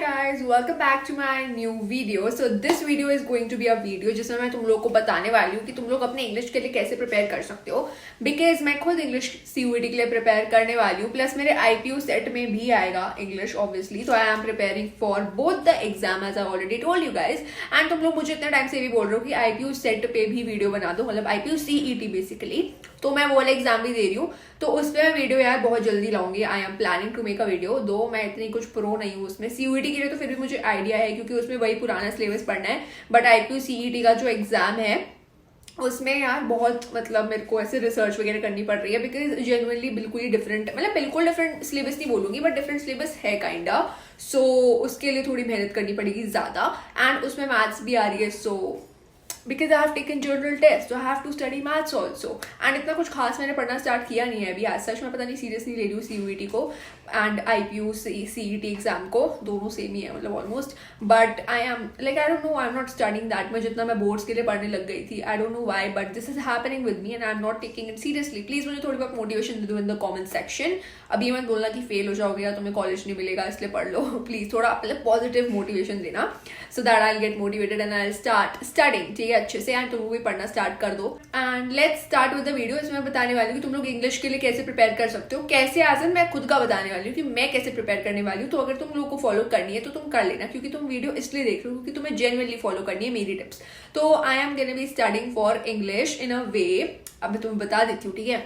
guys, welcome back to my new video. So this video is going to be a video जिसमें मैं तुम लोग को बताने वाली हूँ कि तुम लोग अपने इंग्लिश के लिए कैसे प्रिपेयर कर सकते हो. बिकॉज मैं खुद इंग्लिश CUET के लिए प्रिपेयर करने वाली हूँ, प्लस मेरे IPU सेट में भी आएगा इंग्लिश ऑब्वियसली. तो I am preparing for both the exam as I already told you guys. And तुम लोग मुझे इतने टाइम से भी बोल रहे हो कि IPU सेट पे भी वीडियो बना दो, मतलब IPU CET बेसिकली. तो मैं वो वाला एग्जाम भी दे रही हूँ, तो उस पर मैं वीडियो यार बहुत जल्दी लाऊंगी. I am planning to make a video. दो मैं इतनी कुछ प्रो नहीं हूँ उसमें. CUET के लिए तो फिर भी मुझे आइडिया है क्योंकि उसमें वही पुराना सिलेबस पढ़ना है. बट IPU CET का जो एग्जाम है उसमें यार बहुत मतलब मेरे को ऐसे रिसर्च वगैरह करनी पड़ रही है. बिकॉज जेनुअनली बिल्कुल ही डिफरेंट, मतलब बिल्कुल डिफरेंट सिलेबस नहीं बोलूंगी बट डिफरेंट सिलेबस है काइंडा. सो उसके लिए थोड़ी मेहनत करनी पड़ेगी ज्यादा. एंड उसमें मैथ्स भी आ रही है. So because I have taken general test, I have to study maths also. And इतना कुछ खास मैंने पढ़ना स्टार्ट किया नहीं है अभी. आज सच में पता नहीं सीरियसली ले रही हूँ CUET को एंड IPU CET एग्जाम को. दोनों सेम ही है मतलब almost. But I am like I don't know, I am not studying that much जितना मैं बोर्ड्स के लिए पढ़ने लग गई थी. I don't know why but this is happening with me and I am not taking it seriously. Please मुझे थोड़ी बहुत मोटिवेशन दे दो इन द कॉमेंट सेक्शन. अभी मत बोलना कि फेल हो जाओगे या तुम्हें कॉलेज नहीं मिलेगा इसलिए पढ़ लो. प्लीज थोड़ा मतलब पॉजिटिव मोटिवेशन देना so that I will get motivated and I will start studying. ठीक है, अच्छे से. एंड तुम भी पढ़ना स्टार्ट कर दो. And let's start with the video. इसमें मैं बताने वाली हूँ कि तुम लोग इंग्लिश के लिए कैसे प्रिपेयर कर सकते हो. कैसे आज मैं खुद का बताने वाली हूँ कि मैं कैसे प्रिपेयर करने वाली हूँ. तो अगर तुम लोगों को फॉलो करनी है तो तुम कर लेना, क्योंकि तुम वीडियो इसलिए देख रहे हो क्योंकि तुम्हें जेन्युइनली फॉलो करनी है मेरी टिप्स. तो I am gonna be studying for English in a way. अब मैं तुम्हें बता देती हूँ. ठीक है,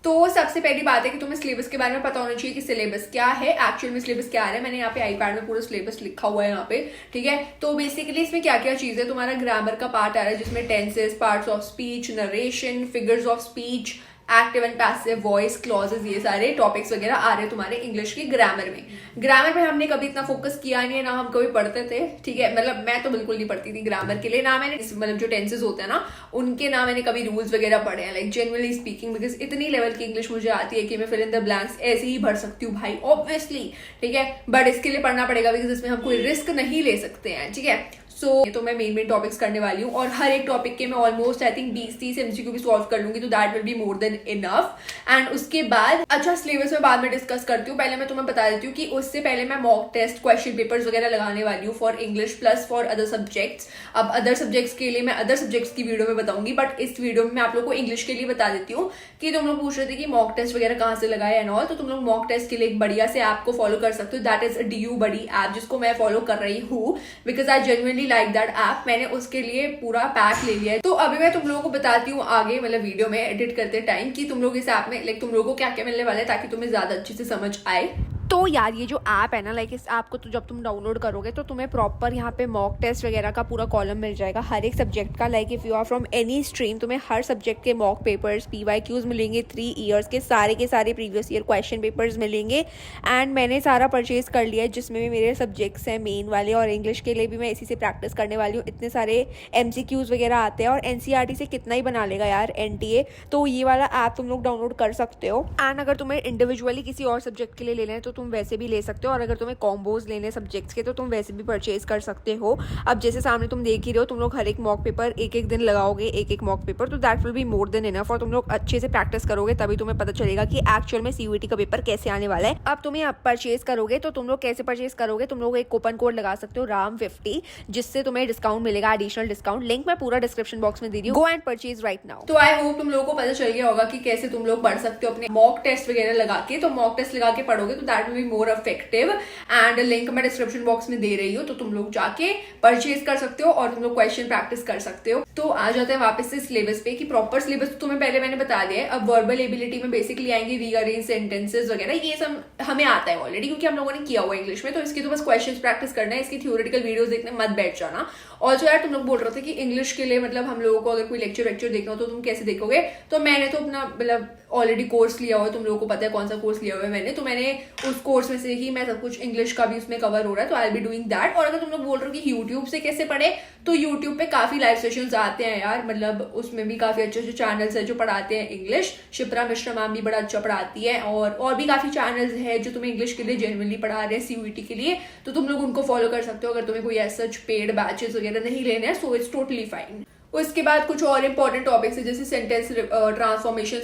तो सबसे पहली बात है कि तुम्हें सिलेबस के बारे में पता होना चाहिए कि सिलेबस क्या है, एक्चुअल में सिलेबस क्या है. मैंने यहाँ पे आईपैड में पूरा सिलेबस लिखा हुआ है यहाँ पे. ठीक है, तो बेसिकली इसमें क्या क्या चीज है. तुम्हारा ग्रामर का पार्ट आ रहा है जिसमें tenses, parts of speech, narration, figures of speech, active and passive voice, clauses, ये सारे टॉपिक्स वगैरह आ रहे हैं तुम्हारे इंग्लिश की ग्रामर में. ग्रामर पे हमने कभी इतना फोकस किया नहीं है, ना हम कभी पढ़ते थे. ठीक है, मतलब मैं तो बिल्कुल नहीं पढ़ती थी ग्रामर के लिए. ना मैंने मतलब जो टेंसेस होते हैं ना उनके, ना मैंने कभी रूल्स वगैरह पढ़े हैं लाइक जेन्युइनली स्पीकिंग. बिकॉज इतनी लेवल की इंग्लिश मुझे आती है कि मैं फिल इन द ब्लैंक्स ऐसे ही भर सकती हूँ भाई, ऑब्वियसली. ठीक है, बट इसके लिए पढ़ना पड़ेगा बिकॉज इसमें हम कोई रिस्क नहीं ले सकते हैं. ठीक है, सो तो मैं मेन टॉपिक्स करने वाली हूँ और हर एक टॉपिक के मैं ऑलमोस्ट आई थिंक 20-30 MCQ भी सॉल्व कर लूंगी. तो that will be more than enough. And उसके बाद अच्छा सिलेबस में बाद में डिस्कस करती हूँ. पहले मैं तुम्हें बता देती हूँ कि उससे पहले मैं मॉक टेस्ट, क्वेश्चन पेपर्स वगैरह लगाने वाली हूँ for English plus for other subjects. अब अदर सब्जेक्ट्स के लिए मैं अदर सब्जेक्ट्स की वीडियो में बताऊंगी, बट इस वीडियो में मैं आप लोग को इंग्लिश के लिए बता देती हूँ कि तुम लोग पूछ रहे थे कि मॉक टेस्ट वगैरह कहाँ से लगाए एंड ऑल. तो तुम लोग मॉक टेस्ट के लिए एक बढ़िया से ऐप को फॉलो कर सकते हो. That is DU Buddy app, जिसको मैं फॉलो कर रही हूँ because I genuinely like that app. मैंने उसके लिए पूरा पैक ले लिया है. तो अभी मैं तुम लोगों को बताती हूँ आगे, मतलब वीडियो में एडिट करते टाइम, कि तुम लोग इस ऐप में लाइक तुम लोगों को क्या क्या मिलने वाला है ताकि तुम्हें ज्यादा अच्छे से समझ आए. तो यार ये जो ऐप है ना, लाइक इस ऐप को तो जब तुम डाउनलोड करोगे तो तुम्हें प्रॉपर यहाँ पे मॉक टेस्ट वगैरह का पूरा कॉलम मिल जाएगा हर एक सब्जेक्ट का. Like if you are from any stream, तुम्हें हर सब्जेक्ट के मॉक पेपर्स, PYQs मिलेंगे. 3 years के सारे प्रीवियस ईयर क्वेश्चन पेपर्स मिलेंगे. एंड मैंने सारा परचेज कर लिया है जिसमें भी मेरे सब्जेक्ट्स हैं मेन वाले. और इंग्लिश के लिए भी मैं इसी से प्रैक्टिस करने वाली हूँ. इतने सारे MCQs वगैरह आते हैं और NCERT से कितना ही बना लेगा यार NTA. तो ये वाला ऐप तुम लोग डाउनलोड कर सकते हो. एंड अगर तुम्हें इंडिविजुअली किसी और सब्जेक्ट के लिए लेना है तो तुम वैसे भी ले सकते हो. और अगर तुम्हें कॉम्बोज लेने सब्जेक्ट्स के तो तुम वैसे भी परचेज कर सकते हो. अब जैसे सामने तुम देख ही रहे हो, तुम लोग हर एक मॉक पेपर एक दिन लगाओगे, एक मॉक पेपर. तो that will be more than enough. और तुम लोग अच्छे से प्रैक्टिस करोगे तभी तुम्हें पता चलेगा कि एक्चुअल में CUET का पेपर कैसे आने वाला है. अब तुम्हें परचेज करोगे तो तुम लोग कैसे परचेज करोगे, तुम लोग एक कूपन कोड लगा सकते हो RAM50, जिससे तुम्हें डिस्काउंट मिलेगा, एडिशनल डिस्काउंट. लिंक मैं पूरा डिस्क्रिप्शन बॉक्स में दे दी हूँ. Go and purchase right now. तो आई होप तुम लोगों को पता चल गया होगा कि कैसे तुम लोग पढ़ सकते हो अपने मॉक टेस्ट वगैरह लगा के. तो मॉक टेस्ट लगा के पढ़ोगे तो that will be more effective. And link मैं डिस्क्रिप्शन बॉक्स में दे रही हूँ, तो तुम लोग जाके परचेज कर सकते हो और तुम लोग क्वेश्चन प्रैक्टिस कर सकते हो. तो आ जाते हैं वापस से सिलेबस पे कि प्रॉपर सिलेबस तो तुम्हें पहले मैंने बता दिया है. अब वर्बल एबिलिटी में बेसिकली आएंगे रीअरेंज सेंटेंसेस वगैरह. ये सब हमें आता है ऑलरेडी क्योंकि हम लोगों ने किया हुआ है इंग्लिश में. तो इसकी तो बस क्वेश्चन प्रैक्टिस करना है. इसकी थ्योरेटिकल वीडियोस देखने मत बैठ जाना. और जो यार तुम लोग बोल रहे थे कि इंग्लिश के लिए मतलब हम लोगों को अगर कोई लेक्चर देखना हो तो तुम कैसे देखोगे. तो मैंने तो अपना मतलब ऑलरेडी कोर्स लिया हुआ है. तुम लोगों को पता है कौन सा कोर्स लिया हुआ है मैंने. तो मैंने उस कोर्स में से ही मैं सब कुछ इंग्लिश का भी उसमें कवर हो रहा है. तो आई बी डूइंग दैट. और अगर तुम लोग बोल रहे हो कि यूट्यूब से कैसे पढ़े, तो यूट्यूब पे काफी लाइव सेशंस आते हैं यार. मतलब उसमें भी काफी अच्छे अच्छे चैनल्स है जो पढ़ाते हैं इंग्लिश. शिप्रा मिश्रा मैम भी बड़ा अच्छा पढ़ाती है. और भी काफी चैनल्स है जो तुम्हें इंग्लिश के लिए जेन्युइनली पढ़ा रहे हैं CUET के लिए. तो तुम लोग उनको फॉलो कर सकते हो अगर तुम्हें कोई ऐसा पेड बैचेस वगैरह नहीं लेने हैं. So it's totally fine. उसके बाद कुछ और इंपॉर्टेंट टॉपिक्स है जैसे sentence transformation,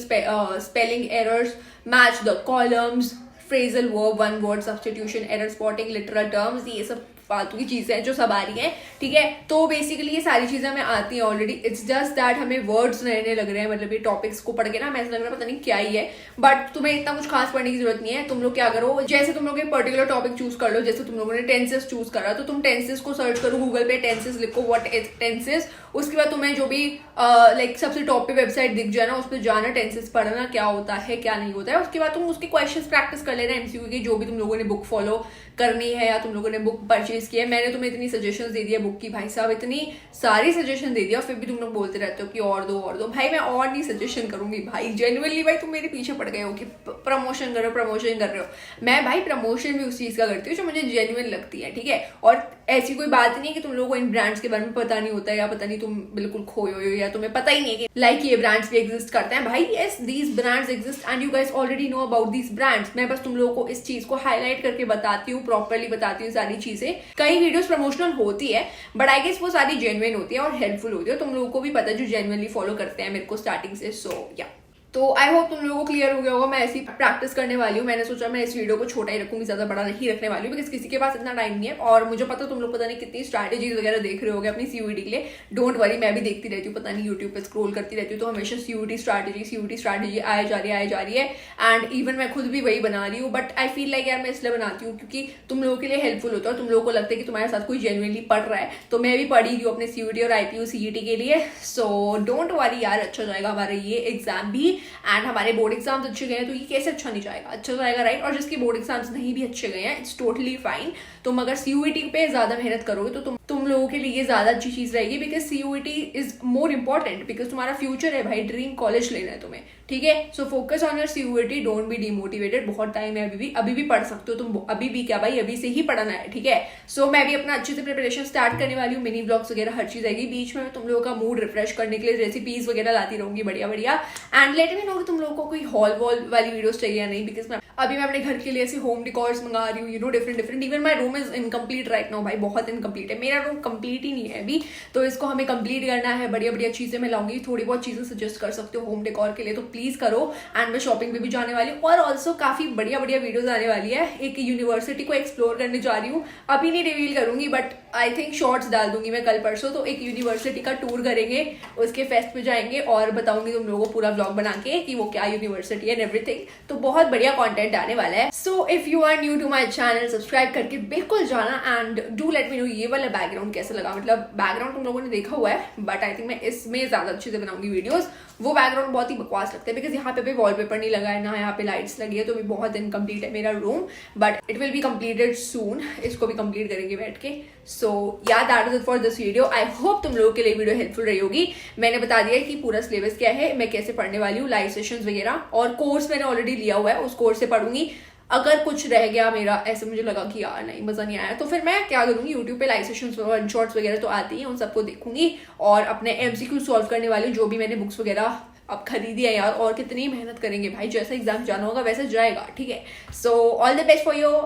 spelling errors, match the columns, phrasal verb, one word substitution, error spotting, literal terms, ये सब फालतू की चीजें हैं जो सब आ रही हैं, ठीक है। तो बेसिकली ये सारी चीजें हमें आती हैं ऑलरेडी, इट्स जस्ट दैट हमें वर्ड्स नए नए लग रहे हैं, मतलब ये टॉपिक्स को पढ़ के ना हमें ऐसा लग रहा है पता नहीं क्या ही है, बट तुम्हें इतना कुछ खास पढ़ने की जरूरत नहीं है। तुम लोग क्या करो, जैसे तुम लोग एक पर्टिकुलर टॉपिक चूज कर लो, जैसे तुम लोगों ने टेंसेस चूज करा, तो तुम टेंसेस को सर्च करो गूगल पे, टेंसेस लिखो, व्हाट इज टेंसेस, उसके बाद तुम्हें जो भी लाइक सबसे टॉप पे वेबसाइट दिख जाए ना, उस पर जाना, टेंसेस पढ़ना क्या होता है क्या नहीं होता है, उसके बाद तुम उसके क्वेश्चंस प्रैक्टिस कर लेना एमसीक्यू की, जो भी तुम लोगों ने बुक फॉलो करनी है या तुम लोगों ने बुक परचेज की है। मैंने तुम्हें इतनी सजेशंस दे दिया बुक की, भाई साहब इतनी सारी सजेशन दे दिया, फिर भी तुम लोग बोलते रहते हो कि और दो। भाई मैं और नहीं सजेशन करूंगी भाई, जेन्युइनली भाई तुम मेरे पीछे पड़ गए हो कि प्रमोशन कर रहे हो। मैं भाई प्रमोशन भी उस चीज का करती हूँ जो मुझे जेन्युइन लगती है, ठीक है। और ऐसी कोई बात नहीं है कि तुम लोगों को इन ब्रांड्स के बारे में पता नहीं होता है, या पता नहीं तुम बिल्कुल खोए हो, या तुम्हें पता ही नहीं है कि लाइक ये ब्रांड्स भी एग्जिस्ट करते हैं। भाई yes, these brands exist and you guys already know about these brands. मैं बस तुम लोगों को इस चीज को हाईलाइट करके बताती हूँ, प्रॉपरली बताती हूँ सारी चीजें। कई वीडियोस प्रमोशनल होती है बट आई गेस वो सारी जेन्युइन होती है और हेल्पफुल होती है, तुम लोगों को भी पता है जो जेन्युइनली फॉलो करते हैं मेरे को स्टार्टिंग से। सो या तो आई होप तुम लोगों को क्लियर हो गया होगा। मैं ऐसी प्रैक्टिस करने वाली हूँ, मैंने सोचा मैं इस वीडियो को छोटा ही रखूंगी, ज्यादा बड़ा नहीं रखने वाली हूँ, बिकॉज किसी के पास इतना टाइम नहीं है। और मुझे पता तुम लोग पता नहीं कितनी स्ट्रैटेजीज वगैरह देख रहे होगे अपनी सीयूईटी के लिए। डोंट वरी, मैं भी देखती रहती हूँ, पता नहीं यूट्यूब पे स्क्रॉल करती रहती हूँ, तो हमेशा सीयूईटी स्ट्रैटेजी आए जा रही है एंड इवन मैं खुद भी वही बना रही हूँ। बट आई फील लाइक यार मैं इसलिए बनाती हूँ क्योंकि तुम लोगों के लिए हेल्पफुल होता है और तुम लोगों को लगता है कि तुम्हारे साथ कोई जेन्युइनली पढ़ रहा है, तो मैं भी पढ़ी रही हूँ अपने सीयूईटी और आईपीयू सीईटी के लिए। सो डोंट वरी यार, अच्छा जाएगा हमारा ये एग्जाम भी, एंड हमारे बोर्ड एग्जाम्स अच्छे गए हैं तो ये कैसे अच्छा नहीं जाएगा, अच्छा जाएगा राइट। और जिसके बोर्ड एग्जाम्स नहीं भी अच्छे गए हैं, इट्स टोटली फाइन। तुम अगर सीयूईटी पे ज्यादा मेहनत करोगे तो तुम लोगों के लिए ये ज्यादा अच्छी चीज रहेगी, because CUET is more important, because तुम्हारा फ्यूचर है भाई, ड्रीम कॉलेज लेना है तुम्हें, ठीक है। So focus on your CUET, don't be demotivated. बहुत टाइम है अभी भी पढ़ सकते हो तुम, अभी भी क्या भाई, अभी से ही पढ़ना है, ठीक है। सो मैं भी अपना अच्छे से प्रिपरेशन स्टार्ट करने वाली हूँ, मिनी ब्लॉग्स वगैरह हर चीज आएगी बीच में। तुम लोगों का मूड रिफ्रेश करने के लिए रेसिपीज वगैरह लाती रहूंगी बढ़िया एंड लेट मी नो कि तुम लोगों को कोई हॉल वॉल वाली वीडियोस चाहिए या नहीं, बिकॉज मैं अपने घर के लिए ऐसे होम डिकॉर्स मंगा रही हूँ, you know, different. Even my room is incomplete right now भाई, बहुत इनकम्प्लीट है मेरा रूम, कंप्लीट ही नहीं है अभी, तो इसको हमें कंप्लीट करना है। बढ़िया चीजें मैं लाऊंगी, थोड़ी बहुत चीजें सजेस्ट कर सकते हो होम डेकोर के लिए, तो प्लीज करो। एंड मैं शॉपिंग पे भी जाने वाली हूँ और ऑल्सो काफी बढ़िया वीडियोस आने वाली है। एक यूनिवर्सिटी को एक्सप्लोर करने जा रही हूँ, अभी नहीं रिवील करूंगी बट आई थिंक शॉर्ट्स डाल दूंगी मैं कल परसों। तो एक यूनिवर्सिटी का टूर करेंगे, उसके फेस्ट पे जाएंगे और बताऊंगी तुम लोगों को पूरा व्लॉग बना के कि वो क्या यूनिवर्सिटी है एंड एवरीथिंग। तो बहुत बढ़िया कंटेंट आने वाला है। So if you are new to my channel, subscribe करके बिल्कुल जाना and do let me know ये वाला बैकग्राउंड कैसा लगा। मतलब बैकग्राउंड तुम लोगों ने देखा हुआ है बट आई थिंक मैं इसमें ज्यादा अच्छे से बनाऊंगी वीडियोस। वो बैकग्राउंड बहुत ही बकवास लगता है बिकॉज यहाँ पे वॉलपेपर नहीं लगा है ना, यहाँ पे लाइट्स लगी है, तो भी बहुत इनकम्प्लीट है मेरा room, but it will be completed soon. इसको भी कंप्लीट करेंगे बैठ के। So yeah that is it for this video. I hope तुम लोगों के लिए वीडियो हेल्पफुल रही होगी। मैंने बता दिया कि पूरा सिलेबस क्या है, मैं कैसे पढ़ने वाली हूँ, लाइव सेशंस वगैरह, और कोर्स मैंने ऑलरेडी लिया हुआ है, उस कोर्स से पढ़ूंगी। अगर कुछ रह गया मेरा, ऐसे मुझे लगा कि यार नहीं मजा नहीं आया, तो फिर मैं क्या करूंगी, यूट्यूब पे लाइव सेशंस वन शॉट्स वगैरह तो आती हैं, उन सबको देखूंगी और अपने एमसीक्यू सॉल्व करने वाली हूँ, जो भी मैंने बुक्स वगैरह अब खरीदी है यार। और कितनी मेहनत करेंगे भाई, जैसा एग्जाम जाना होगा वैसे जाएगा, ठीक है। So all the best for your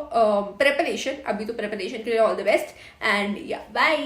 preparation. अभी तो प्रिपरेशन के लिए ऑल द बेस्ट एंड या बाय।